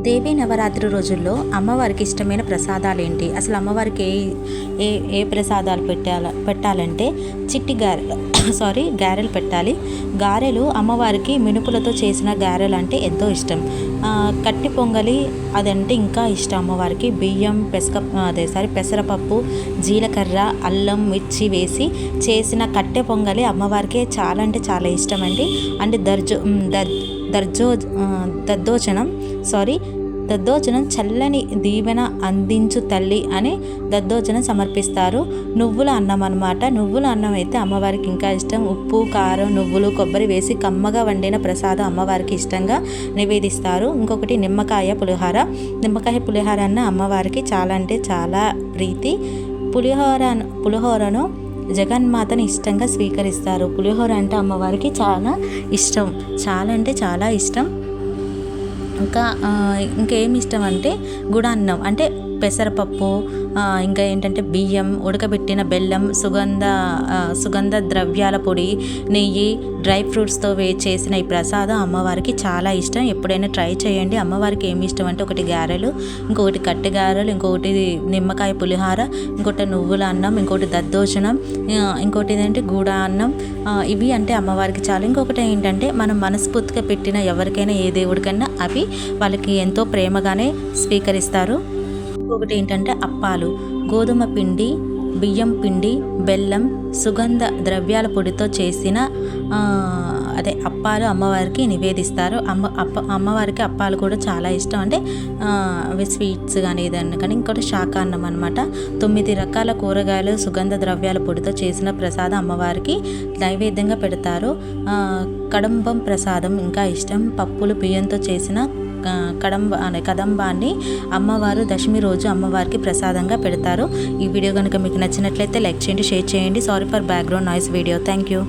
దేవీ నవరాత్రి రోజుల్లో అమ్మవారికి ఇష్టమైన ప్రసాదాలు ఏంటి? అసలు అమ్మవారికి ఏ ఏ ప్రసాదాలు పెట్టాలంటే చిట్టి గారెలు పెట్టాలి. గారెలు అమ్మవారికి మినుపులతో చేసిన గారెలు అంటే ఎంతో ఇష్టం. కట్టి పొంగలి అదంటే ఇంకా ఇష్టం అమ్మవారికి. బియ్యం పెసరపప్పు, జీలకర్ర, అల్లం, మిర్చి వేసి చేసిన కట్టె పొంగలి అమ్మవారికి చాలా అంటే చాలా ఇష్టం అండి. అంటే దద్దోజనం చల్లని దీవెన అందించు తల్లి అని దద్దోజనం సమర్పిస్తారు. నువ్వుల అన్నం అన్నమాట. నువ్వుల అన్నం అయితే అమ్మవారికి ఇంకా ఇష్టం. ఉప్పు, కారం, నువ్వులు, కొబ్బరి వేసి కమ్మగా వండిన ప్రసాదం అమ్మవారికి ఇష్టంగా నివేదిస్తారు. ఇంకొకటి నిమ్మకాయ పులిహోర అన్న అమ్మవారికి చాలా అంటే చాలా ప్రీతి. పులిహోరను జగన్మాతని ఇష్టంగా స్వీకరిస్తారు. పులిహోర అంటే అమ్మవారికి చాలా ఇష్టం, చాలా అంటే చాలా ఇష్టం. ఇంకేమి ఇష్టం అంటే గుడాన్నం అంటే పెసరపప్పు, ఇంకా ఏంటంటే బియ్యం, ఉడకబెట్టిన బెల్లం, సుగంధ ద్రవ్యాల పొడి, నెయ్యి, డ్రై ఫ్రూట్స్తో చేసిన ఈ ప్రసాదం అమ్మవారికి చాలా ఇష్టం. ఎప్పుడైనా ట్రై చేయండి. అమ్మవారికి ఏమి ఇష్టం అంటే ఒకటి గారెలు, ఇంకొకటి కట్టె గారెలు, ఇంకొకటి నిమ్మకాయ పులిహార, ఇంకొకటి నువ్వుల అన్నం, ఇంకొకటి దద్దోజనం, ఇంకొకటి ఏంటంటే గూడ అన్నం. ఇవి అంటే అమ్మవారికి చాలా. ఇంకొకటి ఏంటంటే మనం మనస్ఫూర్తిగా పెట్టిన ఎవరికైనా ఏ దేవుడికైనా అవి వాళ్ళకి ఎంతో ప్రేమగానే స్వీకరిస్తారు. ఇంకొకటి ఏంటంటే అప్పాలు, గోధుమ పిండి, బియ్యం పిండి, బెల్లం, సుగంధ ద్రవ్యాల పొడితో చేసిన అప్పాలు అమ్మవారికి నివేదిస్తారు. అమ్మవారికి అప్పాలు కూడా చాలా ఇష్టం. అంటే అవి స్వీట్స్ కానీ ఏదన్నా కానీ. ఇంకోటి శాకాన్నం అనమాట. 9 రకాల కూరగాయలు, సుగంధ ద్రవ్యాల పొడితో చేసిన ప్రసాదం అమ్మవారికి నైవేద్యంగా పెడతారు. కదంబం ప్రసాదం ఇంకా ఇష్టం. పప్పులు, బియ్యంతో చేసిన కదంబాన్ని అమ్మవారు దశమి రోజు అమ్మవారికి ప్రసాదంగా పెడతారు. ఈ వీడియో కనుక మీకు నచ్చినట్లయితే లైక్ చేయండి, షేర్ చేయండి. Sorry for background noise video. Thank you.